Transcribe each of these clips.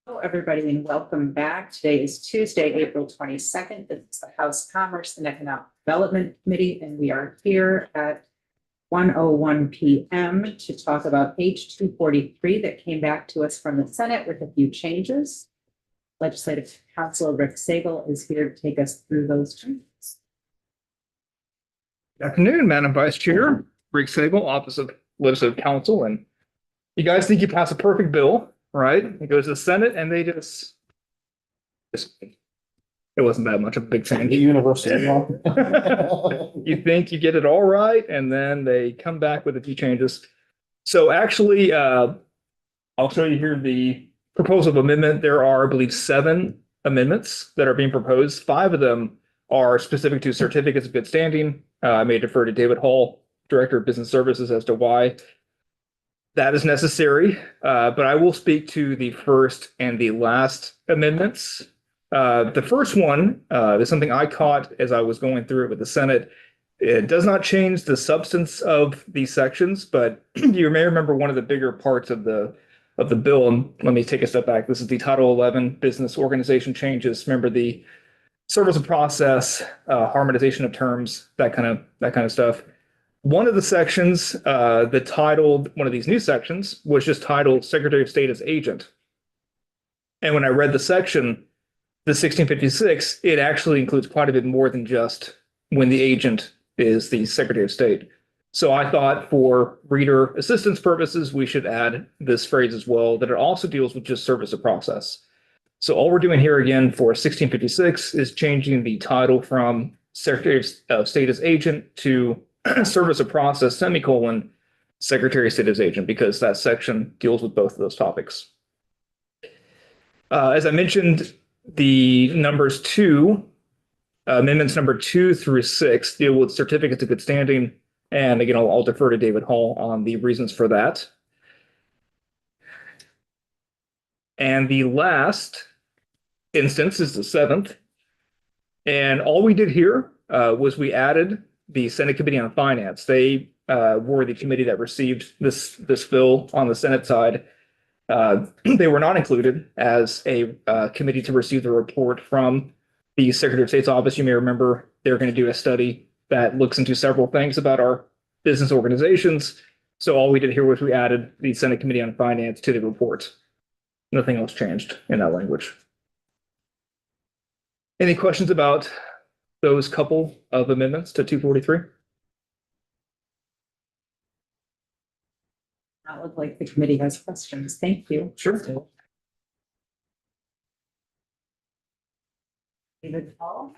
Hello, everybody, and welcome back. Today is Tuesday, April 22nd. This is the House Commerce and Economic Development Committee, and we are here at 1:01 p.m. to talk about H 243 that came back to us from the Senate with a few changes. Legislative Counsel Rick Sagel is here to take us through those changes. Good afternoon, Madam Vice Chair. Rick Sagel, Office of Legislative Counsel. And you guys think you pass a perfect bill, right? It goes to the Senate and they just it wasn't that much of a big change. University. You think you get it all right, and then they come back with a few changes. So actually, I'll show you here the proposal of amendment. There are, I believe, 7 amendments that are being proposed. 5 of them are specific to certificates of good standing. I may defer to David Hall, Director of Business Services, as to why that is necessary. But I will speak to the first and the last amendments. The first one is something I caught as I was going through it with the Senate. It does not change the substance of these sections, but you may remember one of the bigger parts of the bill. And let me take a step back. This is the Title 11 business organization changes. Remember the service of process, harmonization of terms, that kind of stuff. One of the sections that titled one of these new sections was just titled Secretary of State as Agent. And when I read the section, the 1656, it actually includes quite a bit more than just when the agent is the Secretary of State. So I thought for reader assistance purposes, we should add this phrase as well, that it also deals with just service of process. So all we're doing here again for 1656 is changing the title from Secretary of State as Agent to service of process, semicolon, Secretary of State as Agent, because that section deals with both of those topics. As I mentioned, the amendments number 2 through 6 deal with certificates of good standing. And again, I'll defer to David Hall on the reasons for that. And the last instance is the 7th. And all we did here was we added the Senate Committee on Finance. They were the committee that received this bill on the Senate side. They were not included as a committee to receive the report from the Secretary of State's office. You may remember they're going to do a study that looks into several things about our business organizations. So all we did here was we added the Senate Committee on Finance to the report. Nothing else changed in that language. Any questions about those couple of amendments to 243? That looked like the committee has questions. Thank you. Sure. David Hall.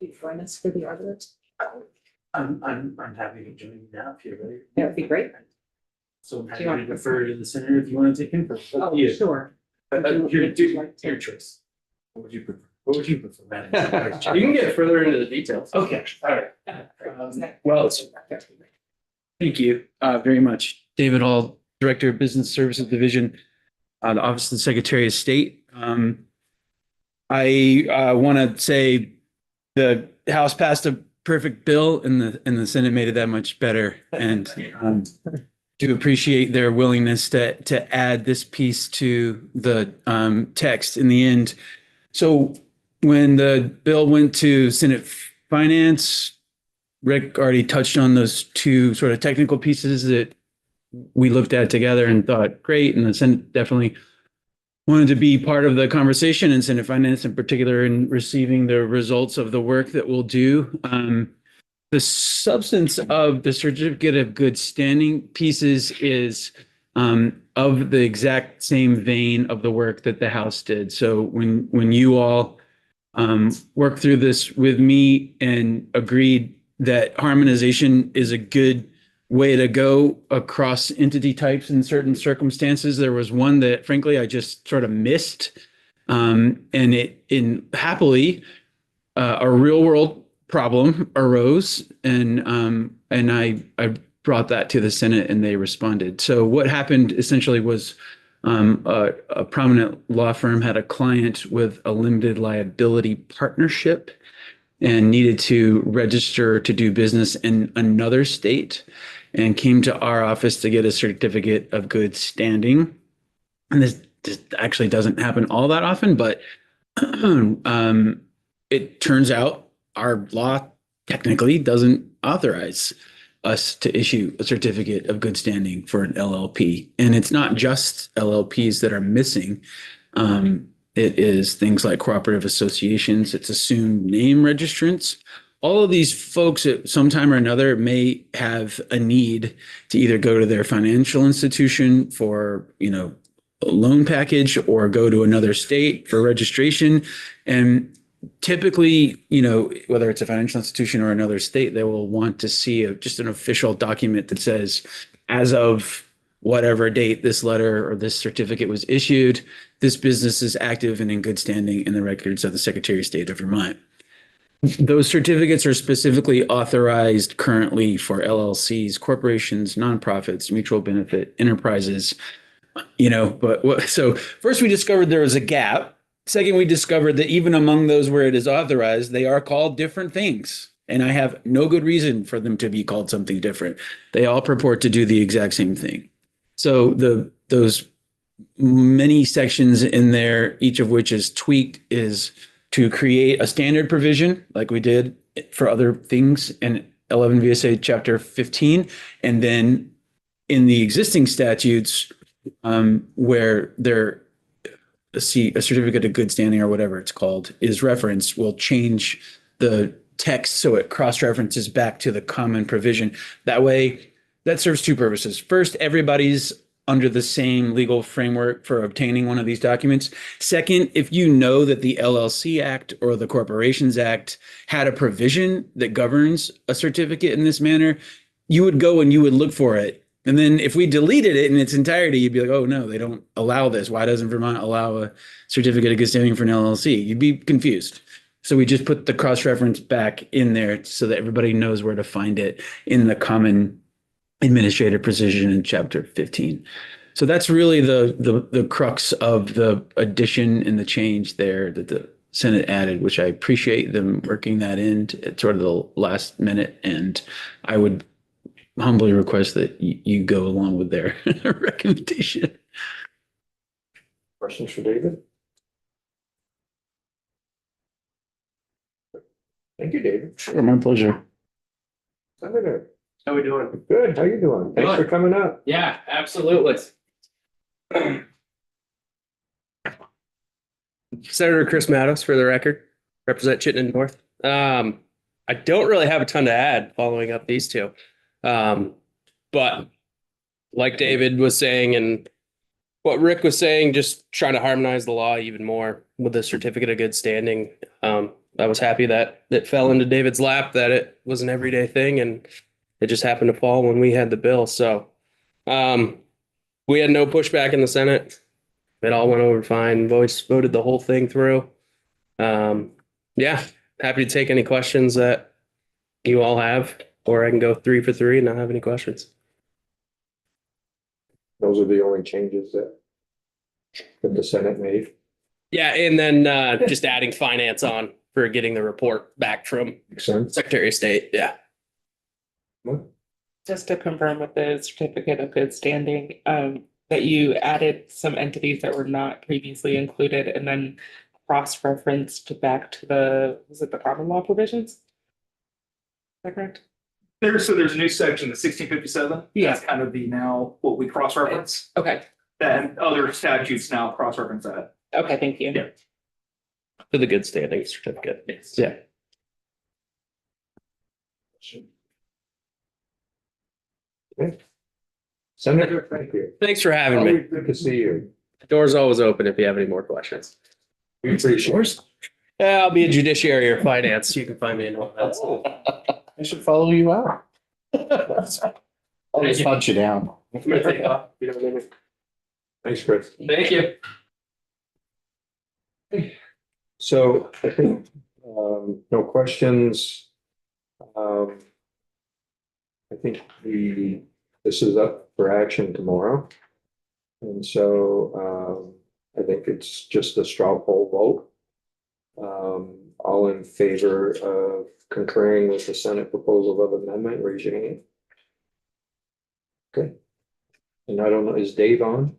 You join us for the others? I'm happy to join you now if you're ready. That would be great. So I'm Do happy you to want- defer to the senator if you want to take input. Oh, Yeah. sure. Your choice. What would you prefer? What would you prefer, Madam Chair? You can get further into the details. Okay, all right. Well, thank you very much. David Hall, Director of Business Services Division, the Office of the Secretary of State. I want to say the House passed a perfect bill and the Senate made it that much better. And do appreciate their willingness to add this piece to the text in the end. So when the bill went to Senate Finance, Rick already touched on those 2 sort of technical pieces that we looked at together and thought great. And the Senate definitely wanted to be part of the conversation, and Senate Finance in particular, in receiving the results of the work that we'll do. The substance of the certificate of good standing pieces is of the exact same vein of the work that the House did. So when you all worked through this with me and agreed that harmonization is a good way to go across entity types in certain circumstances, there was one that frankly I just sort of missed, and happily a real world problem arose, and I brought that to the Senate and they responded. So what happened essentially was a prominent law firm had a client with a limited liability partnership and needed to register to do business in another state, and came to our office to get a certificate of good standing. And this this actually doesn't happen all that often, but it turns out our law technically doesn't authorize us to issue a certificate of good standing for an LLP. And it's not just LLPs that are missing. It is things like cooperative associations, it's assumed name registrants. All of these folks at some time or another may have a need to either go to their financial institution for, a loan package or go to another state for registration. And typically, whether it's a financial institution or another state, they will want to see just an official document that says, as of whatever date this letter or this certificate was issued, this business is active and in good standing in the records of the Secretary of State of Vermont. Those certificates are specifically authorized currently for LLCs, corporations, nonprofits, mutual benefit enterprises, so first we discovered there was a gap. Second, we discovered that even among those where it is authorized, they are called different things. And I have no good reason for them to be called something different. They all purport to do the exact same thing. So those many sections in there, each of which is tweaked, is to create a standard provision like we did for other things in 11 VSA chapter 15. And then in the existing statutes, where a certificate of good standing or whatever it's called is referenced, will change the text so it cross-references back to the common provision. That way, that serves two purposes. First, everybody's under the same legal framework for obtaining one of these documents. Second, if you know that the LLC Act or the Corporations Act had a provision that governs a certificate in this manner, you would go and you would look for it. And then if we deleted it in its entirety, you'd be like, oh, no, they don't allow this. Why doesn't Vermont allow a certificate of good standing for an LLC? You'd be confused. So we just put the cross-reference back in there so that everybody knows where to find it in the common administrative precision in chapter 15. So that's really the crux of the addition and the change there that the Senate added, which I appreciate them working that in at sort of the last minute. And I would humbly request that you go along with their recommendation. Questions for David? Thank you, David. Sure, my pleasure. Senator, How we doing? good. How you doing? Thanks for coming up. Yeah, absolutely. Senator Chris Mattos, for the record, represent Chittenden North. I don't really have a ton to add following up these two. But like David was saying and what Rick was saying, just trying to harmonize the law even more with the certificate of good standing. I was happy that it fell into David's lap, that it was an everyday thing, and it just happened to fall when we had the bill. So we had no pushback in the Senate. It all went over fine. Voice voted the whole thing through. Yeah, happy to take any questions that you all have, or I can go 3 for 3 and not have any questions. Those are the only changes that the Senate made. Yeah, and then just adding finance on for getting the report back from Makes sense. Secretary of State. Yeah. Just to confirm with the certificate of good standing, that you added some entities that were not previously included and then cross-referenced back to was it the common law provisions? Is that correct? There's a new section, the 1657. Yeah. That's kind of now what we cross-reference. Okay, And other statutes now cross-reference that. okay, thank you. Yeah. For the good standing certificate. Yes. Yeah. Okay. Senator, thank you. Thanks for having me. Always good to see you. The door's always open if you have any more questions. We appreciate it. Yeah, I'll be a judiciary or finance. You can find me in all that stuff. I should follow you out. I'll just hunt you down. I'm gonna take off. You know what I mean? Thanks, Chris. Thank you. So I think, no questions. I think this is up for action tomorrow. And so, I think it's just a straw poll vote. All in favor of concurring with the Senate proposal of amendment, raise your hand. Okay. And I don't know, is Dave on?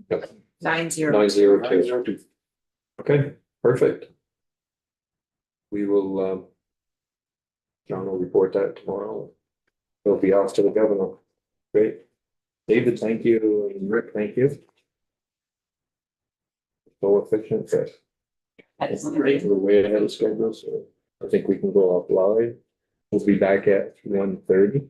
Yep. 9-0. 902. Okay, perfect. We will, John will report that tomorrow. It'll be off to the governor. Great. David, thank you, and Rick, thank you. So efficient, but we're way ahead of schedule, so I think we can go off live. We'll be back at 1:30.